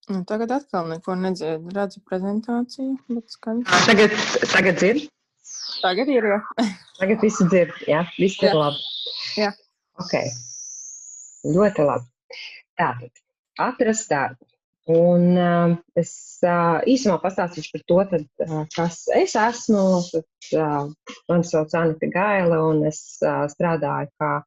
Nu, tagad atkal neko nedzirdu. Redzu prezentāciju, bet skaņas. Tagad dzird? Tagad ir, jā. Tagad visi dzird, jā? Viss ir labi. Jā. Ok. Ļoti labi. Tātad, atrast darbu. Un es īsumā pastāstīšu par to, tad, kas es esmu. Mani sauc Anita Gaile, un es strādāju kā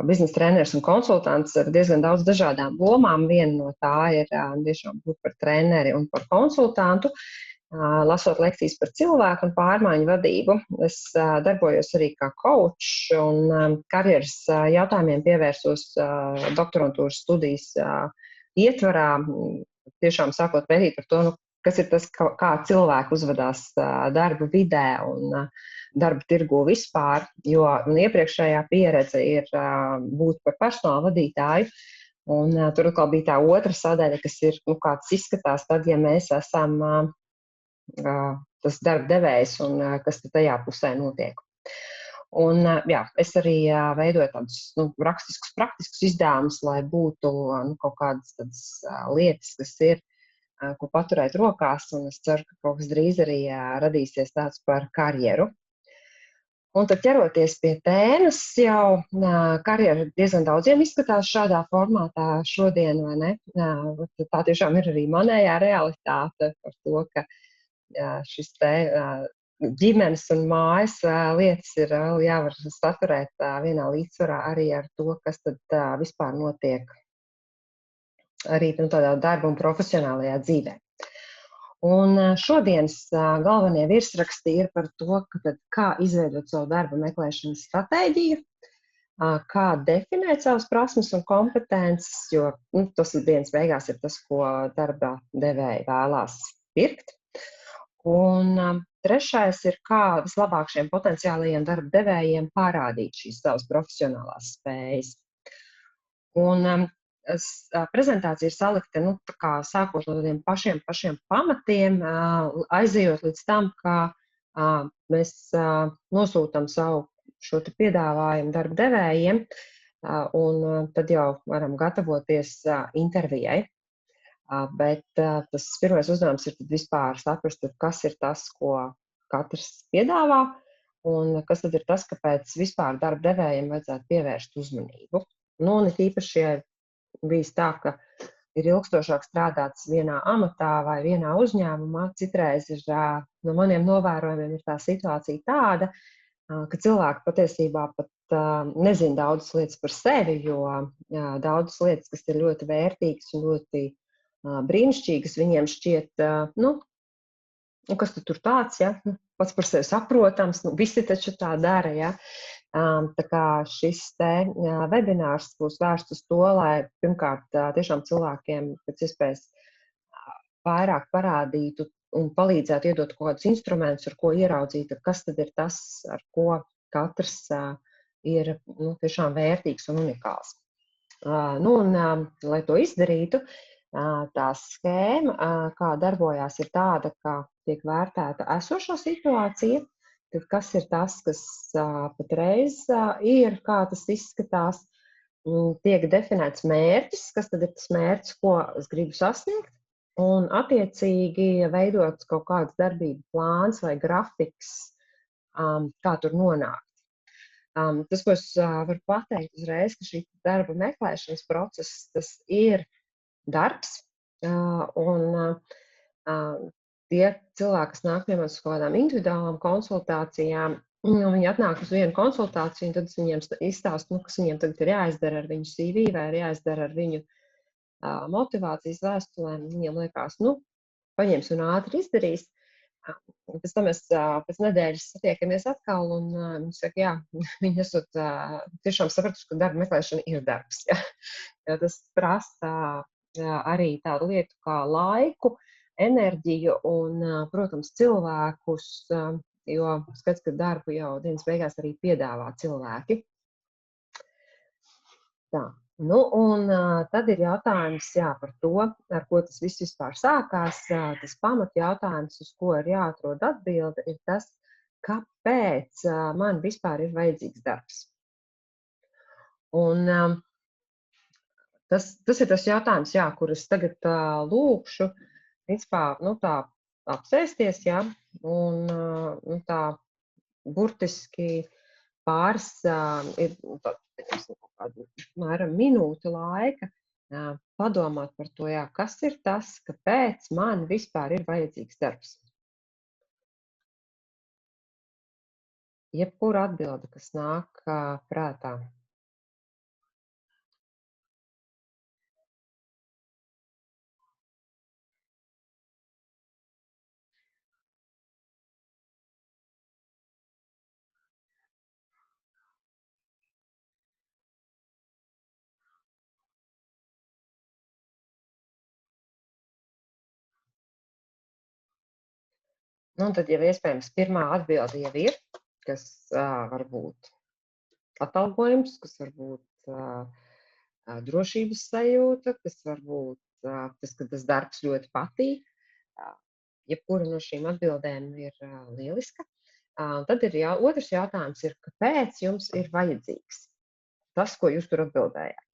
biznesa treneris un konsultants ar diezgan daudz dažādām lomām. Viena no tā ir tiešām būt par treneri un par konsultantu, lasot lekcijas par cilvēku un pārmaiņu vadību. Es darbojos arī kā coach un karjeras jautājumiem pievērsos doktorantūras studijas ietvarā, tiešām sākot pētīt par to, kas ir tas, kā cilvēki uzvedās darba vidē un darba tirgu vispār, jo iepriekšējā pieredze ir būt par personāla vadītāju, un tur atkal bija tā otra sadaļa, kas ir, kā tas izskatās tad, ja mēs esam tas darba devējs un kas tad tajā pusē notiek. Un jā, es arī veidoju tādus rakstiskus, praktiskus izdevumus, lai būtu kaut kādas tādas lietas, kas ir, ko paturēt rokās, un es ceru, ka kaut kas drīz arī radīsies tāds par karjeru. Un tad ķeroties pie tēmas, jau karjera diezgan daudziem izskatās šādā formātā šodien, vai ne? Tā tiešām ir arī manējā realitāte par to, ka šis te ģimenes un mājas lietas ir jāvar saturēt vienā līdzsvarā arī ar to, kas tad vispār notiek arī tādā darba un profesionālajā dzīvē. Un šodienas galvenie virsraksti ir par to, kā izveidot savu darba meklēšanas stratēģiju, kā definēt savas prasmes un kompetences, jo tas dienas beigās ir tas, ko darba devēji vēlās pirkt. Un trešais ir, kā vislabāk šiem potenciālajiem darba devējiem parādīt šīs savas profesionālās spējas. Un prezentācija ir salikta, sākot no tādiem pašiem pamatiem, aizejot līdz tam, ka mēs nosūtam savu šo te piedāvājumu darba devējiem, un tad jau varam gatavoties intervijai. Bet tas pirmais uzdevums ir vispār saprast, kas ir tas, ko katrs piedāvā, un kas tad ir tas, kāpēc vispār darba devējiem vajadzētu pievērst uzmanību. Un it īpaši bijis tā, ka ir ilgstošāk strādāts vienā amatā vai vienā uzņēmumā. Citreiz ir, no maniem novērojumiem ir tā situācija tāda, ka cilvēki patiesībā pat nezina daudzas lietas par sevi, jo daudzas lietas, kas ir ļoti vērtīgas un ļoti brīnišķīgas, viņiem šķiet, kas tur tāds, ja? Pats par sevi saprotams, visi taču tā dara, ja? Tā kā šis te webinārs būs vērsts uz to, lai pirmkārt tiešām cilvēkiem pēc iespējas vairāk parādītu un palīdzētu iedot kaut kādus instrumentus, ar ko ieraudzīt, kas tad ir tas, ar ko katrs ir tiešām vērtīgs un unikāls. Lai to izdarītu, tā schēma, kā darbojās, ir tāda, ka tiek vērtēta esošā situācija, tad kas ir tas, kas patreiz ir, kā tas izskatās, tiek definēts mērķis, kas tad ir tas mērķis, ko es gribu sasniegt, un attiecīgi veidot kaut kāds darbību plāns vai grafiks, kā tur nonākt. Tas, ko es varu pateikt uzreiz, ka šī darba meklēšanas process, tas ir darbs, un tie cilvēki, kas nāk pie manis uz kaut kādām individuālām konsultācijām, viņi atnāk uz vienu konsultāciju, un tad es viņiem izstāstu, kas viņiem tagad ir jāizdara ar viņu CV vai ir jāizdara ar viņu motivācijas vēstulēm. Viņiem liekas, paņems un ātri izdarīs. Pēc tam mēs pēc nedēļas satiekamies atkal, un viņi saka, jā, viņi esot tiešām sapratuši, ka darba meklēšana ir darbs. Ja? Jo tas prasa arī tādu lietu kā laiku, enerģiju un, protams, cilvēkus, jo skats, ka darbu jau dienas beigās arī piedāvā cilvēki. Tā. Tad ir jautājums par to, ar ko tas viss vispār sākās. Tas pamat jautājums, uz ko ir jāatrod atbilde, ir tas, kāpēc man vispār ir vajadzīgs darbs. Un Tas ir tas jautājums, jā, kur es tagad lūkšu, principā, tā apsēsties, jā, un tā burtiski pāris ir teiksim, kaut kādu mēram minūte laika padomāt par to, jā, kas ir tas, kāpēc man vispār ir vajadzīgs darbs. Jebkura atbilde, kas nāk prātā. Nu, tad jau iespējams pirmā atbilde jau ir, kas var būt atalgojums, kas var būt drošības sajūta, kas var būt tas, ka tas darbs ļoti patīk. Jebkura no šīm atbildēm ir lieliska. Tad ir otrs jautājums, kāpēc jums ir vajadzīgs tas, ko jūs tur atbildējāt?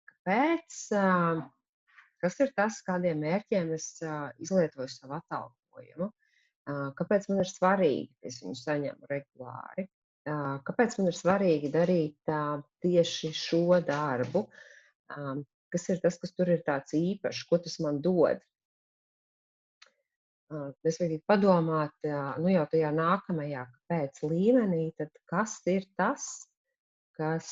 Kāpēc, kas ir tas, kādiem mērķiem es izlietoju savu atalgojumu? Kāpēc man ir svarīgi, ka es viņu saņemu regulāri? Kāpēc man ir svarīgi darīt tieši šo darbu? Kas ir tas, kas tur ir tāds īpašs, ko tas man dod? Mēs vajag padomāt, jau tajā nākamajā kāpēc līmenī, tad kas ir tas, kas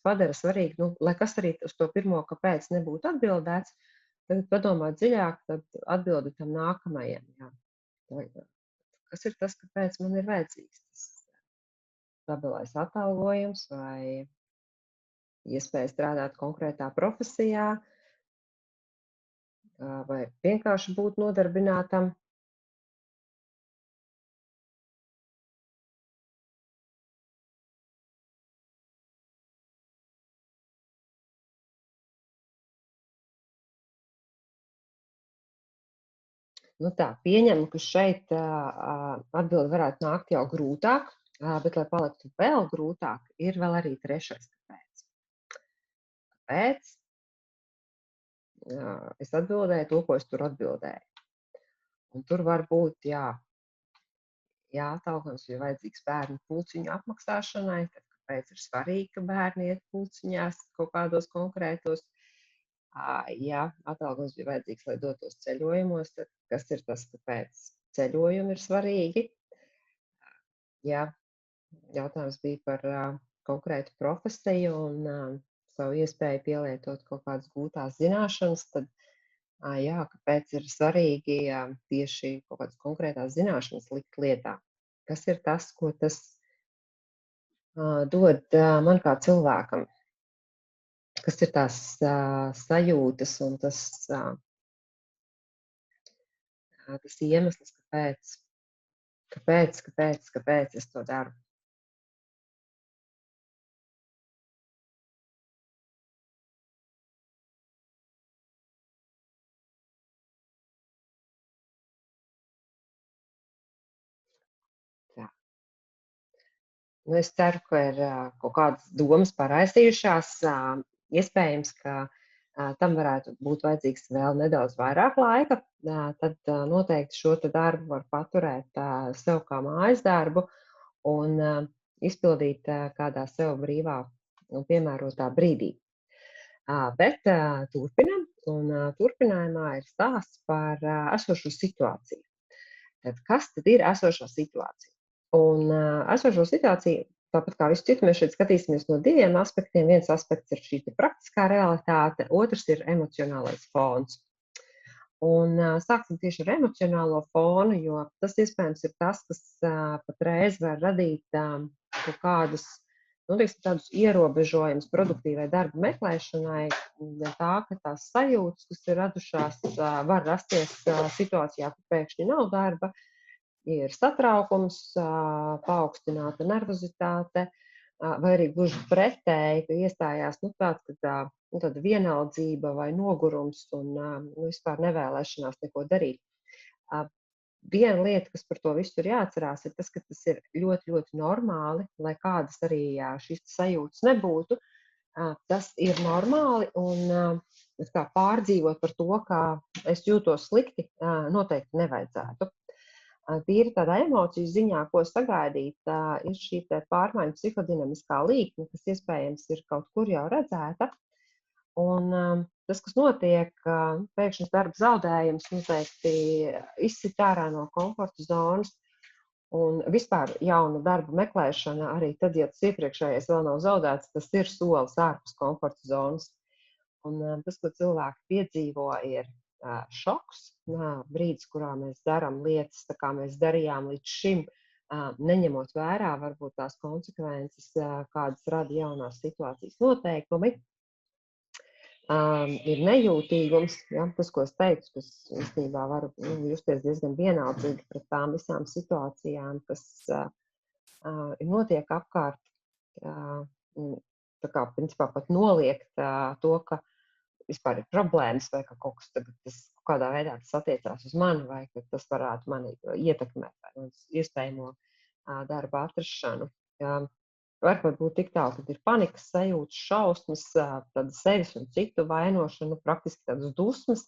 padara svarīgi, lai kas arī uz to pirmo kāpēc nebūtu atbildēts, tad padomāt dziļāk, tad atbildi tam nākamajam. Jā. Kas ir tas, kāpēc man ir vajadzīgs tas stabilais atalgojums vai iespēja strādāt konkrētā profesijā vai vienkārši būt nodarbinātam. Pieņemu, ka šeit atbildi varētu nākt jau grūtāk, bet, lai paliktu vēl grūtāk, ir vēl arī trešais kāpēc. Kāpēc? Es atbildēju to, ko es tur atbildēju. Un tur var būt, atalgojums ir vajadzīgs bērnu pulciņu apmaksāšanai, tad kāpēc ir svarīgi, ka bērni iet pulciņās kaut kādos konkrētos. Ja atalgojums bija vajadzīgs, lai dotos ceļojumos, tad kas ir tas, kāpēc ceļojumi ir svarīgi? Ja jautājums bija par konkrētu profesiju un savu iespēju pielietot kaut kādas gūtās zināšanas, tad kāpēc ir svarīgi tieši kaut kādas konkrētās zināšanas likt lietā? Kas ir tas, ko tas dod man kā cilvēkam? Kas ir tās sajūtas un tas iemesls, kāpēc es to daru? Es ceru, ka ir kaut kādas domas paraisījušās. Iespējams, ka tam varētu būt vajadzīgs vēl nedaudz vairāk laika. Tad noteikti šo darbu var paturēt sev kā mājas darbu un izpildīt kādā sev brīvā un piemērotā brīdī. Bet turpinam, un turpinājumā ir stāsts par esošo situāciju. Tad kas tad ir esošā situācija? Un esošo situāciju, tāpat kā visu citu, mēs šeit skatīsimies no diviem aspektiem. Viens aspekts ir šī praktiskā realitāte, otrs ir emocionālais fons. Un sāksim tieši ar emocionālo fonu, jo tas iespējams ir tas, kas patreiz var radīt kaut kādus, tādus ierobežojumus produktīvai darba meklēšanai, tā, ka tās sajūtas, kas ir radušās, var rasties situācijā, kur pēkšņi nav darba, ir satraukums, paaugstināta nervozitāte, vai arī gluži pretēji, ka iestājās tāda vienaldzība vai nogurums un vispār nevēlēšanās neko darīt. Viena lieta, kas par to visu ir jāatcerās, ir tas, ka tas ir ļoti, ļoti normāli, lai kādas arī šīs sajūtas nebūtu. Tas ir normāli, un kā pārdzīvot par to, ka es jūtos slikti, noteikti nevajadzētu. Tīri tādā emociju ziņā, ko sagaidīt, ir šī pārmaiņu psihodinamiskā līkne, kas iespējams ir kaut kur jau redzēta. Un tas, kas notiek, pēkšņas darba zaudējums noteikti izsit ārā no komforta zonas. Un vispār jauna darba meklēšana, arī tad, ja tas iepriekšējais vēl nav zaudēts, tas ir solis ārpus komforta zonas. Un tas, ko cilvēki piedzīvo, ir šoks, brīdis, kurā mēs darām lietas, tā kā mēs darījām līdz šim, neņemot vērā varbūt tās konsekvences, kādas rada jaunās situācijas noteikumi. Ir nejūtīgums, tas, ko es teicu, kas īstenībā var justies diezgan vienaldzīgi pret tām visām situācijām, kas notiek apkārt, tā kā principā pat noliegt to, ka vispār ir problēmas, vai ka kaut kas tagad kādā veidā tas attiecās uz mani, vai ka tas varētu mani ietekmēt, vai iespējamo darba atrašanu. Varbūt būt tik tālu, kad ir panikas sajūtas, šausmas, tāda sevis un citu vainošana, praktiski tādas dusmas,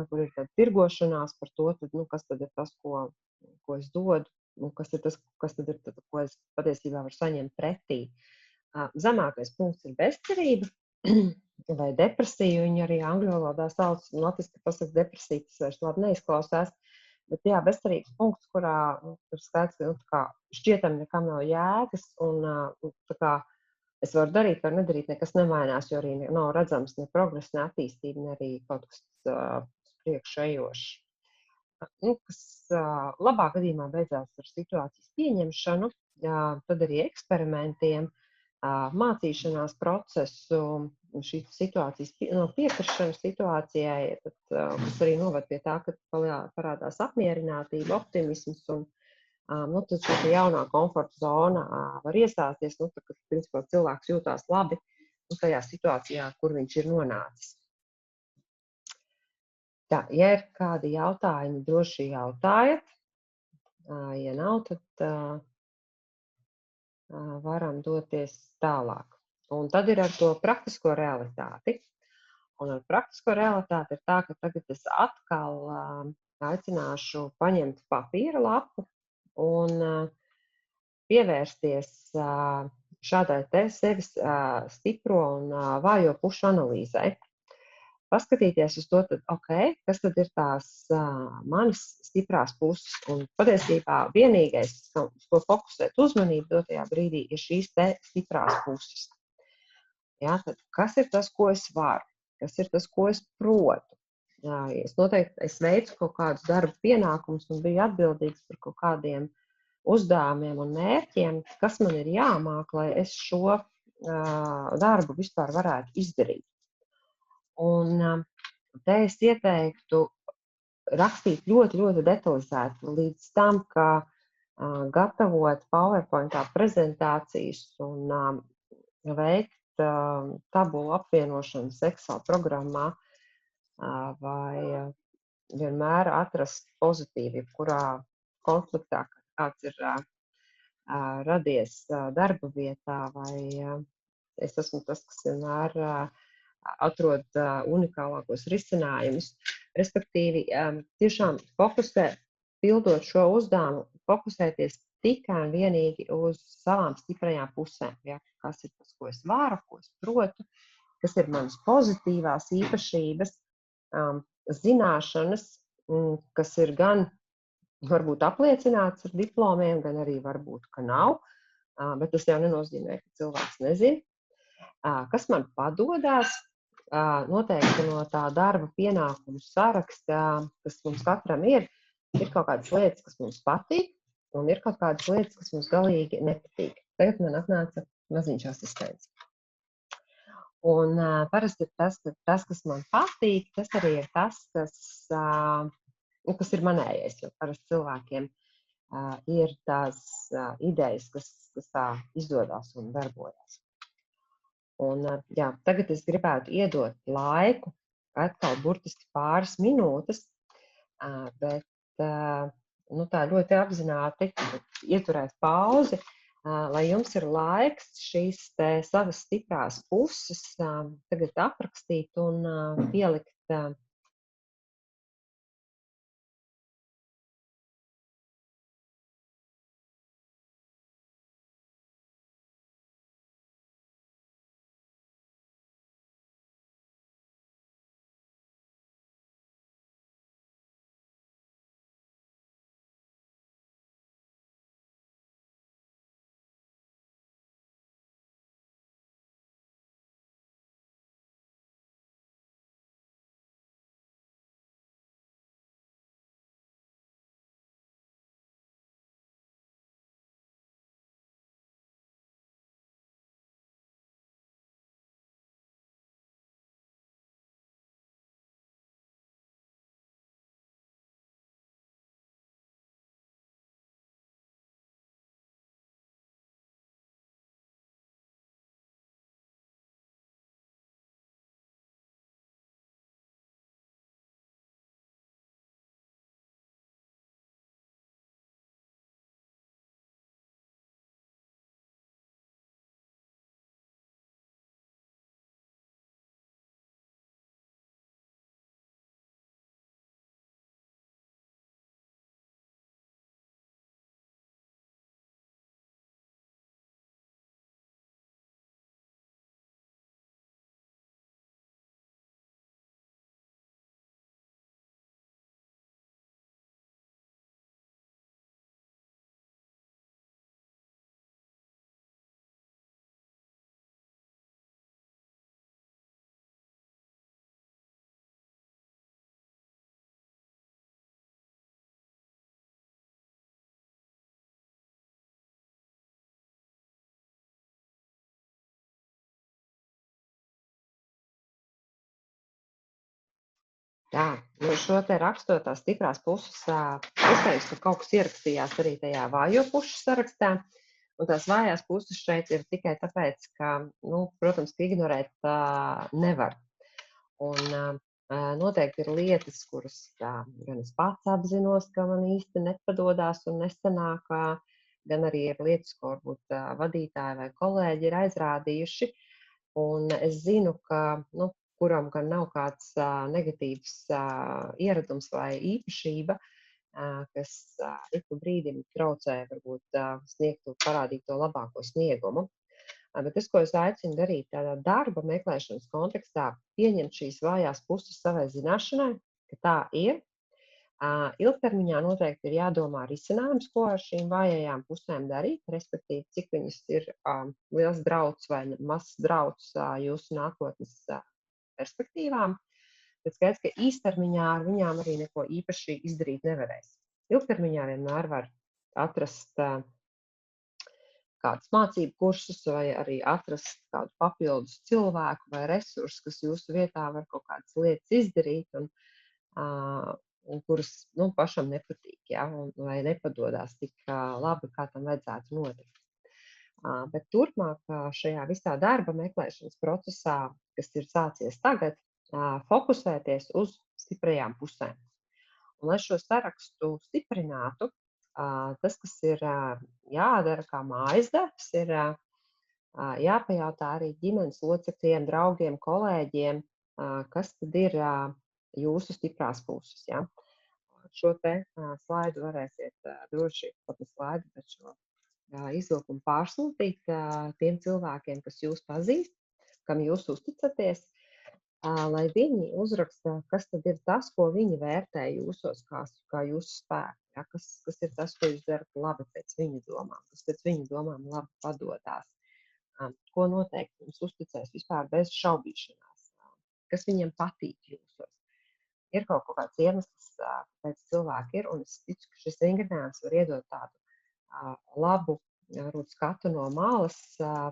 kur ir tāda tirgošanās par to, tad, kas tad ir tas, ko es dodu, kas tad ir tas, ko es patiesībā varu saņemt pretī. Zemākais punkts ir bezcerība vai depresija, viņi arī angļu valodā sauc, latviski pasaka depresija, tas vairs labi neizklausās, bet jā, bezcerības punkts, kurā ir skaidrs, ka šķietam nekam nav jēgas, un tā kā es varu darīt, varu nedarīt, nekas nemainās, jo arī nav redzams ne progress, ne attīstība, ne arī kaut kas priekšējošs. Kas labā gadījumā beidzās ar situācijas pieņemšanu, tad arī eksperimentiem, mācīšanās procesu, šī situācijas piekrišanas situācijai, kas arī noved pie tā, ka parādās apmierinātība, optimisms un tad šī jaunā komforta zona var iestāties, kad principā cilvēks jūtās labi tajā situācijā, kur viņš ir nonācis. Tā, ja ir kādi jautājumi, droši jautājiet. Ja nav, tad varam doties tālāk. Un tad ir ar to praktisko realitāti. Un ar praktisko realitāti ir tā, ka tagad es atkal aicināšu paņemt papīra lapu un pievērsties šādai te sevis stipro un vājo pušu analīzai. Paskatīties uz to, kas tad ir tās manas stiprās puses. Un patiesībā vienīgais, uz ko fokusēt uzmanību dotajā brīdī, ir šīs te stiprās puses. Jā, tad kas ir tas, ko es varu? Kas ir tas, ko es protu? Es veicu kaut kādus darba pienākumus un biju atbildīgs par kaut kādiem uzdevumiem un mērķiem, kas man ir jāmāk, lai es šo darbu vispār varētu izdarīt. Un te es ieteiktu rakstīt ļoti, ļoti detalizēti līdz tam, ka gatavot PowerPointā prezentācijas un veikt tabulu apvienošanas Excel programmā vai vienmēr atrast pozitīvi, kurā konfliktā kāds ir radies darba vietā, vai es esmu tas, kas vienmēr atrod unikālākos risinājumus. Respektīvi, tiešām pildot šo uzdevumu, fokusēties tikai un vienīgi uz savām stiprajām pusēm. Ja? Kas ir tas, ko es varu, ko es protu, kas ir manas pozitīvās īpašības, zināšanas, kas ir gan varbūt apliecināts ar diplomiem, gan arī varbūt, ka nav, bet tas jau nenozīmē, ka cilvēks nezina. Kas man padodas, noteikti no tā darba pienākumu saraksta, kas mums katram ir kaut kādas lietas, kas mums patīk, un ir kaut kādas lietas, kas mums galīgi nepatīk. Tagad man atnāca maziņš asistents. Un parasti ir tas, kas man patīk, tas arī ir tas, kas ir manējais, jo parasti cilvēkiem ir tās idejas, kas tā izdodas un darbojas. Un, tagad es gribētu iedot laiku, atkal burtiski pāris minūtes, bet tā ļoti apzināti ieturēt pauzi lai jums ir laiks šīs savas stiprās puses tagad aprakstīt un pielikt tā. Šo te rakstot tās stiprās puses, iespējams, ka kaut kas ierakstījās arī tajā vājo pušu sarakstā. Un tās vājās puses šeit ir tikai tāpēc, ka, protams, ka ignorēt nevar. Un noteikti ir lietas, kuras gan es pats apzinos, ka man īsti nepadodās un nesanāk, gan arī ir lietas, ko varbūt vadītāji vai kolēģi ir aizrādījuši. Un es zinu, ka, kuram gan nav kāds negatīvs ieradums vai īpašība, kas ik pa brīdim traucē varbūt sniegt un parādīt to labāko sniegumu. Bet tas, ko es aicinu darīt tādā darba meklēšanas kontekstā, pieņemt šīs vājās puses savai zināšanai, ka tā ir. Ilgtermiņā noteikti ir jādomā risinājums, ko ar šīm vājajām pusēm darīt, respektīvi, cik viņas ir liels drauds vai mazs drauds jūsu nākotnes perspektīvām. Bet skaidrs, ka īstermiņā ar viņām arī neko īpaši izdarīt nevarēs. Ilgtermiņā vienmēr var atrast kādus mācību kursus vai arī atrast kādu papildus cilvēku vai resursu, kas jūsu vietā var kaut kādas lietas izdarīt un kuras pašam nepatīk, vai nepadodās tik labi, kā tam vajadzētu notikt. Bet turpmāk šajā visā darba meklēšanas procesā, kas ir sācies tagad, fokusēties uz stiprajām pusēm. Un, lai šo sarakstu stiprinātu, tas, kas ir jādara kā mājas darbs, ir jāpajautā arī ģimenes locekļiem, draugiem, kolēģiem, kas tad ir jūsu stiprās puses. Ja? Šo te slaidu varēsiet droši, pat ne slaidu, bet šo izvilkumu pārsūtīt tiem cilvēkiem, kas jūs pazīst, kam jūs uzticaties, lai viņi uzraksta, kas tad ir tas, ko viņi vērtē jūsos kā jūsu spēku. Ja? Kas ir tas, ko jūs darat labi pēc viņu domām, kas pēc viņu domām labi padodās, ko noteikti jums uzticēs vispār bez šaubīšanās, kas viņiem patīk jūsos. Ir kaut kāds iemesls, kāpēc cilvēki ir, un es ticu, ka šis vingrinājums var iedot tādu labu skatu no malas,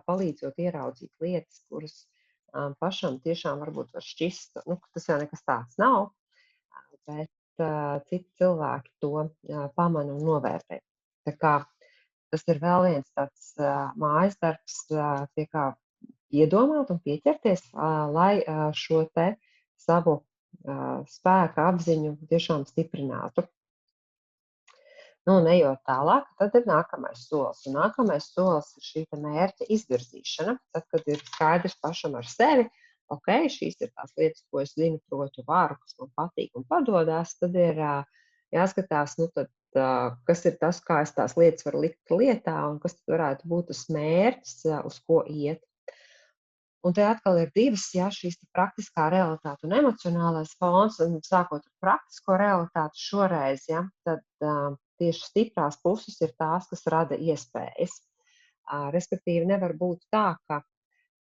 palīdzot ieraudzīt lietas, kuras pašam tiešām varbūt var šķist, ka tas jau nekas tāds nav, bet citi cilvēki to pamana un novērtē. Tā kā tas ir vēl viens tāds mājas darbs, pie kā iedomāt un pieķerties, lai šo te savu spēka apziņu tiešām stiprinātu. Nu, un ejot tālāk, tad ir nākamais solis. Un nākamais solis ir šī mērķa izvirzīšana. Tad, kad ir skaidrs pašam ar sevi, ok, šīs ir tās lietas, ko es zinu, protu, varu, kas man patīk un padodās, tad ir jāskatās, nu tad, kas ir tas, kā es tās lietas varu likt lietā un kas tad varētu būt tas mērķis, uz ko iet. Un te atkal ir divas, šīs praktiskā realitāte un emocionālais fons, un sākot ar praktisko realitāti šoreiz, tad tieši stiprās puses ir tās, kas rada iespējas. Respektīvi, nevar būt tā, ka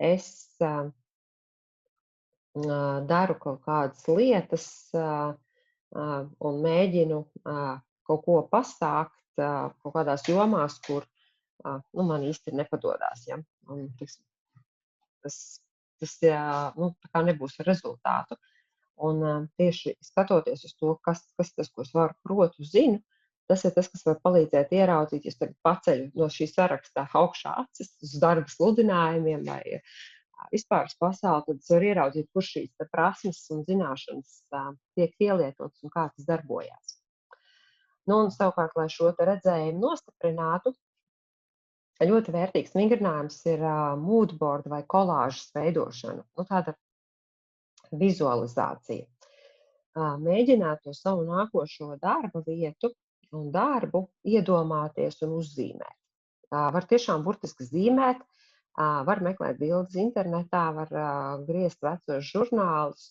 es daru kaut kādas lietas un mēģinu kaut ko pasākt kaut kādās jomās, kur man īsti nepadodās. Ja? Un, tas tā kā nebūs ar rezultātu. Un tieši skatoties uz to, kas tas, ko es varu, protu, zinu, tas ir tas, kas var palīdzēt ieraudzīt, ja es tagad paceļu no šī sarakstā augšā acis uz darba sludinājumiem vai vispār uz pasauli, tad es varu ieraudzīt, kur šīs prasmes un zināšanas tiek ielietotas un kā tas darbojās. Nu, un savukārt, lai šo redzējumu nostiprinātu, ļoti vērtīgs vingrinājums ir moodboard vai kolāžas veidošana. Nu, tāda vizualizācija. Mēģināt to savu nākošo darba vietu un darbu iedomāties un uzzīmēt. Var tiešām burtiski zīmēt, var meklēt bildes internetā, var griezt vecos žurnālus,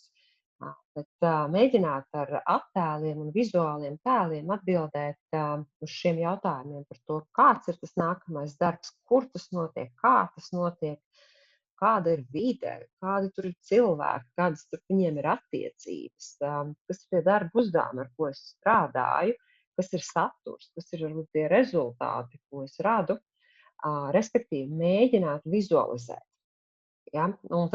bet mēģināt ar attēliem un vizuāliem tēliem atbildēt uz šiem jautājumiem par to, kāds ir tas nākamais darbs, kur tas notiek, kā tas notiek, kāda ir vide, kādi tur ir cilvēki, kādas tur viņiem ir attiecības, kas ir tie darba uzdevumi, ar ko es strādāju, kas ir saturs, kas ir varbūt tie rezultāti, ko es radu, respektīvi mēģināt vizualizēt. Ja? Un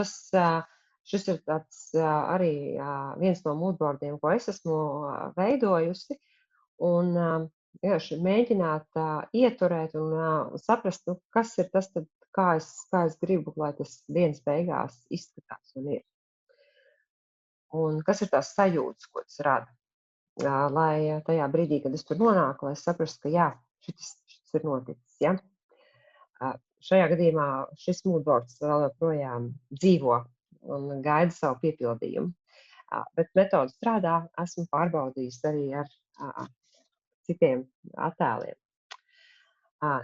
šis ir tāds arī viens no moodboardiem, ko es esmu veidojusi, un vienkārši mēģināt ieturēt un saprast, kas ir tas, tad, kā es gribu, lai tas dienas beigās izskatās un ir. Un kas ir tās sajūtas, ko tas rada. Lai tajā brīdī, kad es tur nonāku, lai es saprastu, ka šis ir noticis. Ja? Šajā gadījumā šis moodboards vēl joprojām dzīvo un gaida savu piepildījumu. Bet metode strādā, esmu pārbaudījis arī ar citiem attēliem.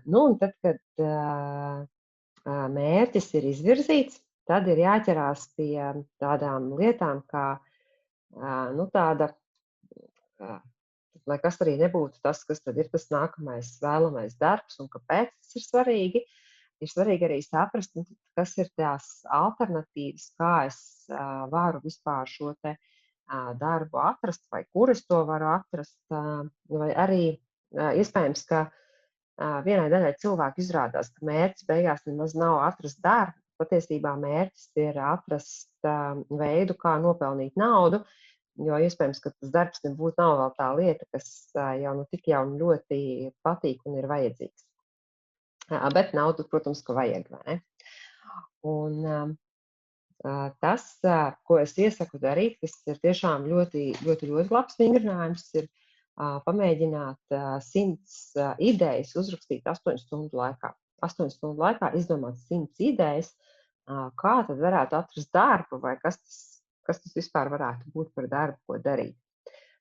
Nu, un tad, kad mērķis ir izvirzīts, tad ir jāķerās pie tādām lietām, kā tāda, lai kas arī nebūtu tas, kas tad ir tas nākamais vēlamais darbs un kāpēc tas ir svarīgi. Ir svarīgi arī saprast, kas ir tās alternatīvas, kā es varu vispār šo te darbu atrast, vai kur es to varu atrast, vai arī iespējams, ka vienai daļai cilvēku izrādās, ka mērķis beigās nemaz nav atrast darbu, patiesībā mērķis ir atrast veidu, kā nopelnīt naudu, jo iespējams, ka tas darbs nebūtu nav vēl tā lieta, kas jau tik jau ļoti patīk un ir vajadzīgs. Bet naudu, protams, ka vajag, vai ne? Un tas, ko es iesaku darīt, kas ir tiešām ļoti, ļoti, ļoti labs vingrinājums, ir pamēģināt 100 idejas uzrakstīt 8 stundu laikā. 8 stundu laikā izdomāt 100 idejas, kā tad varētu atrast darbu, vai kas tas vispār varētu būt par darbu, ko darīt.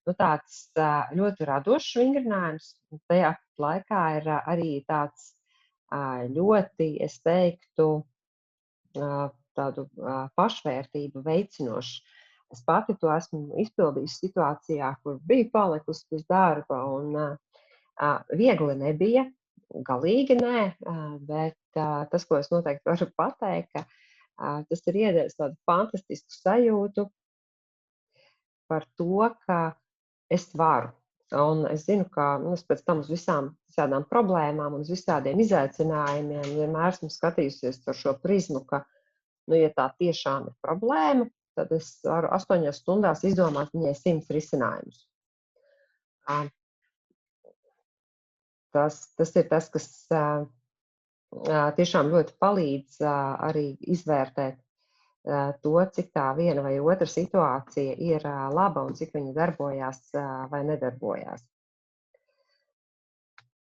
Nu, tāds ļoti radošs vingrinājums, un tajā laikā ir arī tāds ļoti, es teiktu, tādu pašvērtību veicinošu. Es pati to esmu izpildījusi situācijā, kur biju palikusi uz darba, un viegli nebija, galīgi nē, bet tas, ko es noteikti varu pateikt, ka tas ir iedevis tādu fantastisku sajūtu par to, ka es varu. Un es zinu, ka es pēc tam uz visādām problēmām un uz visādiem izaicinājumiem vienmēr esmu skatījusies ar šo prizmu, ka, ja tā tiešām ir problēma, tad es varu 8 stundās izdomāt viņai 100 risinājumus. Tas ir tas, kas tiešām ļoti palīdz arī izvērtēt to, cik tā viena vai otra situācija ir laba un cik viņa darbojās vai nedarbojās.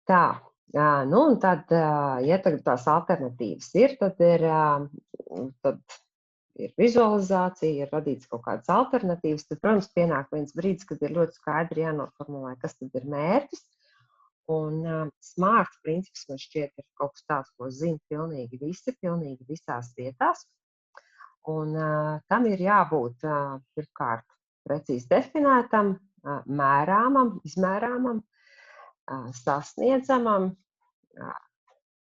Tā, nu un tad, ja tagad tās alternatīvas ir, tad ir vizualizācija, ir radīts kaut kādas alternatīvas, tad, protams, pienāk viens brīdis, kad ir ļoti skaidri jānoformulē, kas tad ir mērķis. Un smart princips man šķiet ir kaut kas tāds, ko zina pilnīgi visi, pilnīgi visās vietās. Un tam ir jābūt pirmkārt precīzi definētam, mērāmam, izmērāmam, sasniedzamam,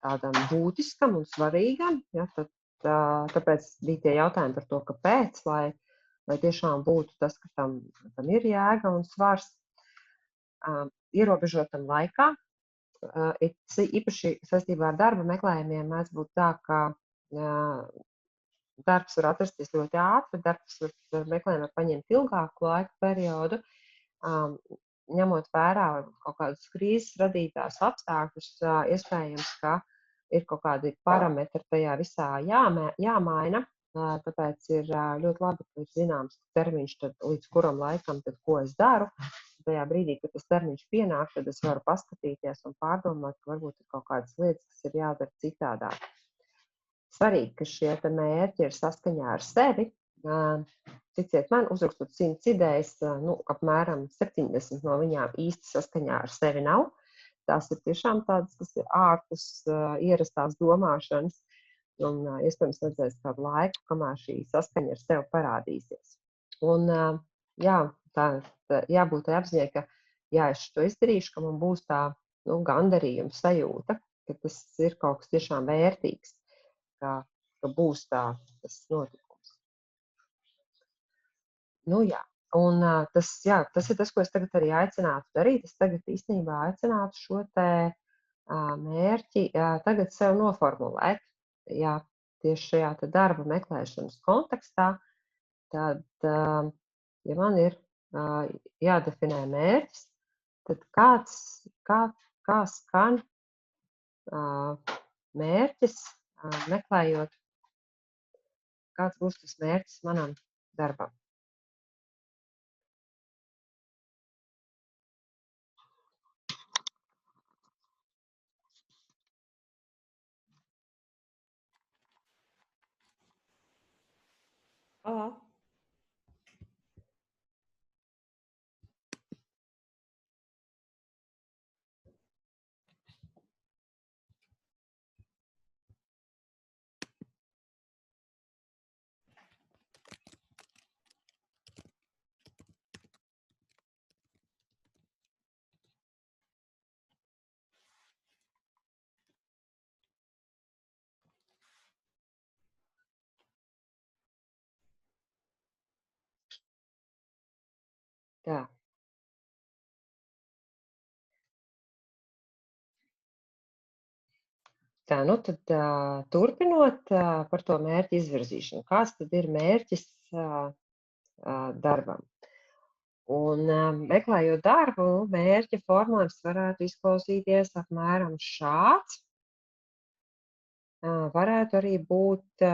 tādam būtiskam un svarīgam. Ja, tāpēc bija tie jautājumi par to, kāpēc, lai tiešām būtu tas, ka tam ir jēga un svars. Ierobežotam laikā, īpaši saistībā ar darba meklējumiem, mēdz būt tā, ka darbs var atrasties ļoti ātri, darbs var meklējumā paņemt ilgāku laika periodu, ņemot vērā kaut kādus krīzes radītās apstākļus, iespējams, ka ir kaut kādi parametri tajā visā jāmaina, tāpēc ir ļoti labi, ka ir zināms termiņš, tad līdz kuram laikam, tad ko es daru. Tajā brīdī, kad tas termiņš pienāk, tad es varu paskatīties un pārdomāt, ka varbūt ir kaut kādas lietas, kas ir jādara citādāk. Svarīgi, ka šie mērķi ir saskaņā ar sevi. Ticiet man, uzrakstot 100 idejas, apmēram 70 no viņām īsti saskaņā ar sevi nav. Tās ir tiešām tādas, kas ir ārpus ierastās domāšanas, un iespējams vajadzēs kādu laiku, kamēr šī saskaņa ar sevi parādīsies. Un jābūt tai apziņai, ka es to izdarīšu, ka man būs tā gandarījuma sajūta, ka tas ir kaut kas tiešām vērtīgs, ka būs tas notikums. Un tas ir tas, ko es tagad arī aicinātu darīt. Es tagad īstenībā aicinātu šo mērķi tagad sev noformulēt. Tieši šajā darba meklēšanas kontekstā, tad, ja man ir jādefinē mērķis, tad kā skan mērķis, meklējot, kāds būs tas mērķis manam darbam. Tā. Tad turpinot par to mērķu izvirzīšanu. Kāds tad ir mērķis darbam? Un meklējot darbu, mērķa formulējums varētu izklausīties apmēram šāds. Varētu arī būt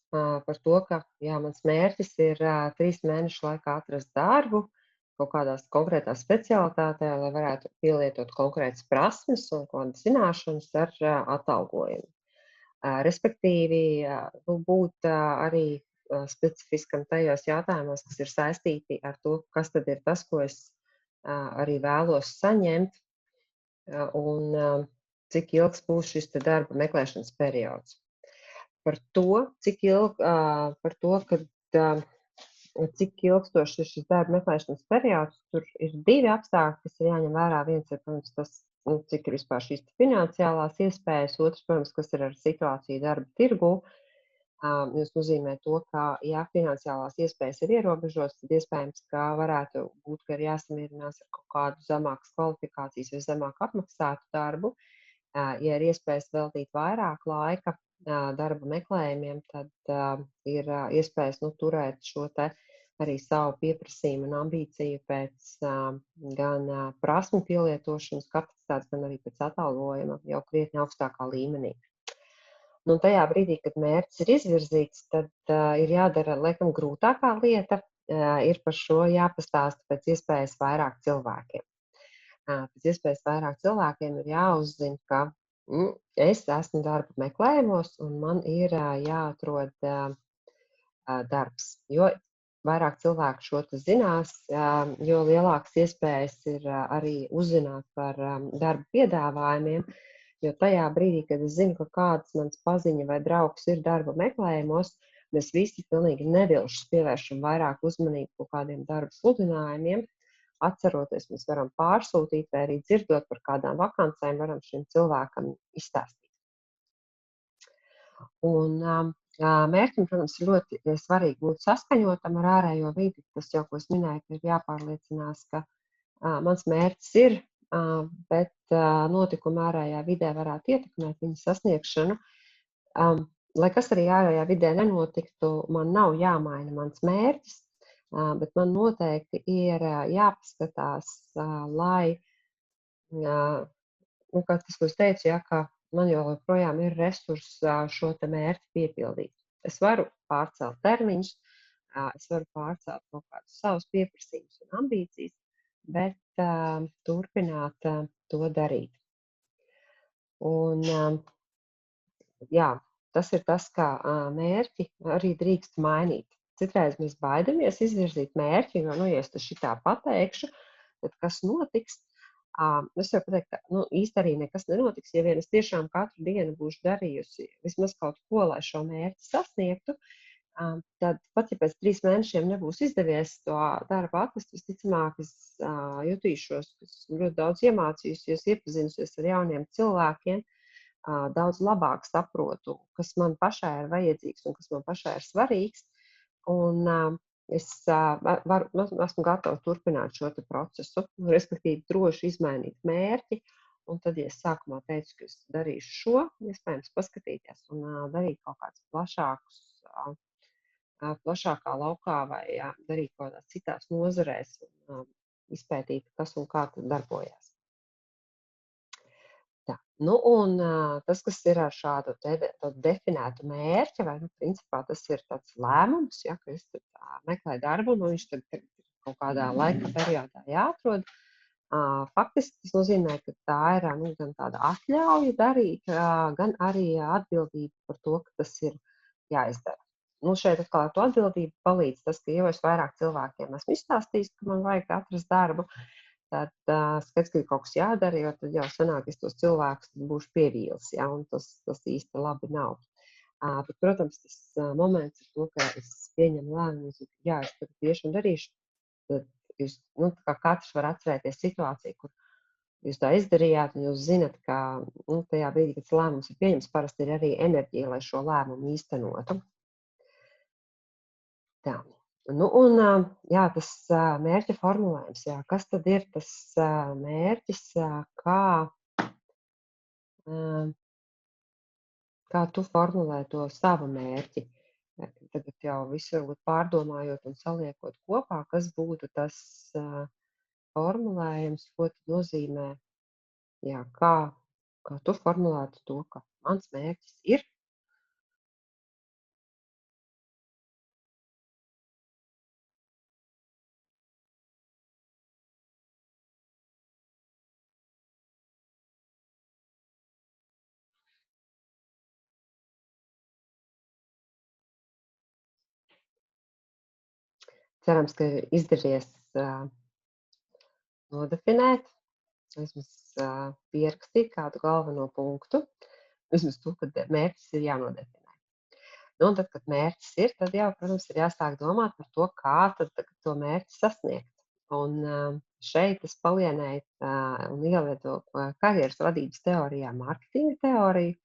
par to, ka mans mērķis ir 3 mēnešu laikā atrast darbu kaut kādās konkrētās specialitātē, lai varētu pielietot konkrētas prasmes un kādas zināšanas ar atalgojumu. Respektīvi, būt arī specifiskam tajos jautājumos, kas ir saistīti ar to, kas tad ir tas, ko es arī vēlos saņemt, un cik ilgs būs šis darba meklēšanas periods. Par to, cik ilgstošs ir šis darba meklēšanas periods, tur ir 2 apstākļi, kas ir jāņem vērā. Viens ir, protams, tas, cik ir vispār šīs finansiālās iespējas, otrs, protams, kas ir ar situāciju darba tirgu. Tas nozīmē to, ka, ja finansiālās iespējas ir ierobežotas, tad iespējams, ka varētu būt, ka ir jāsamierinās ar kaut kādu zemākas kvalifikācijas vai zemāk apmaksātu darbu. Ja ir iespējas veltīt vairāk laika darba meklējumiem, tad ir iespējas turēt šo arī savu pieprasījumu un ambīciju pēc gan prasmu pielietošanas kapacitātes, gan arī pēc atalgojuma jau krietni augstākā līmenī. Tajā brīdī, kad mērķis ir izvirzīts, tad ir jādara, laikam, grūtākā lieta, ir par šo jāpastāsta pēc iespējas vairāk cilvēkiem. Pēc iespējas vairāk cilvēkiem ir jāuzzina, ka es esmu darba meklējumos un man ir jāatrod darbs. Jo vairāk cilvēku šo zinās, jo lielākas iespējas ir arī uzzināt par darba piedāvājumiem, jo tajā brīdī, kad es zinu, ka kāds mans paziņa vai draugs ir darba meklējumos, mēs visi pilnīgi nevilšas pievēršam vairāk uzmanību kaut kādiem darba sludinājumiem, atceroties, mēs varam pārsūtīt vai arī dzirdot par kādām vakancēm, varam šim cilvēkam izstāstīt. Un mērķim, protams, ir ļoti svarīgi būt saskaņotam ar ārējo vidi. Tas jau, ko es minēju, ka ir jāpārliecinās, ka mans mērķis ir, bet notikumi ārējā vidē varētu ietekmēt viņa sasniegšanu. Lai kas arī ārējā vidē nenotiktu, man nav jāmaina mans mērķis, bet man noteikti ir jāpaskatās, lai, kā tas, ko es teicu, ka man joprojām ir resursi šo te mērķi piepildīt. Es varu pārcelt termiņus, es varu pārcelt kaut kādus savus pieprasījumus un ambīcijas, bet turpināt to darīt. Un jā, tas ir tas, kā mērķi arī drīkst mainīt. Citreiz mēs baidamies izvirzīt mērķi, jo, ja es šitā pateikšu, tad kas notiks? Es varu pateikt, ka īsti arī nekas nenotiks, ja vien es tiešām katru dienu būšu darījusi vismaz kaut ko, lai šo mērķi sasniegtu, tad pat, ja pēc 3 mēnešiem nebūs izdevies to darbu atrast, visticamāk, es jutīšos, ka esmu ļoti daudz iemācījusies, iepazinusies ar jauniem cilvēkiem, daudz labāk saprotu, kas man pašai ir vajadzīgs un kas man pašai ir svarīgs, un es esmu gatava turpināt šo procesu, respektīvi droši izmainīt mērķi, un tad, ja es sākumā teicu, ka es darīšu šo, iespējams paskatīties un darīt kaut kādus plašākā laukā vai darīt kaut kādās citās nozarēs un izpētīt, kas un kā tad darbojās. Tā. Un tas, kas ir ar šādu definētu mērķi, vai, principā tas ir tāds lēmums, ka es meklēju darbu, un viņš tad kaut kādā laika periodā jāatrod. Faktiski tas nozīmē, ka tā ir gan tāda atļauja darīt, gan arī atbildība par to, ka tas ir jāizdara. Šeit atkal ar to atbildību palīdz tas, ka jau es vairāk cilvēkiem esmu izstāstījis, ka man vajag atrast darbu, tad skats, ka ir kaut kas jādara, jo tad jau sanāk, es tos cilvēkus būšu pievīlis, un tas īsti labi nav. Bet, protams, tas moments ir to, ka es pieņemu lēmumu, es tad tieši un darīšu, tad jūs, kā katrs var atcerēties situāciju, kur jūs tā izdarījāt, un jūs zinat, ka tajā brīdī, kad tas lēmums ir pieņems, parasti ir arī enerģija, lai šo lēmumu īstenotu. Tā. Tas mērķa formulējums, kas tad ir tas mērķis, kā tu formulē to savu mērķi. Tagad jau visu varbūt pārdomājot un saliekot kopā, kas būtu tas formulējums, ko tad nozīmē, kā tu formulētu to, ka mans mērķis ir. Cerams, ka izdevies nodefinēt, vismaz pierakstīt kādu galveno punktu, vismaz to, ka mērķis ir jānodefinē. Un tad, kad mērķis ir, tad jau, protams, ir jāsāk domāt par to, kā tad to mērķi sasniegt. Un šeit es palienēju un ielietu karjeras vadības teorijā mārketinga teoriju,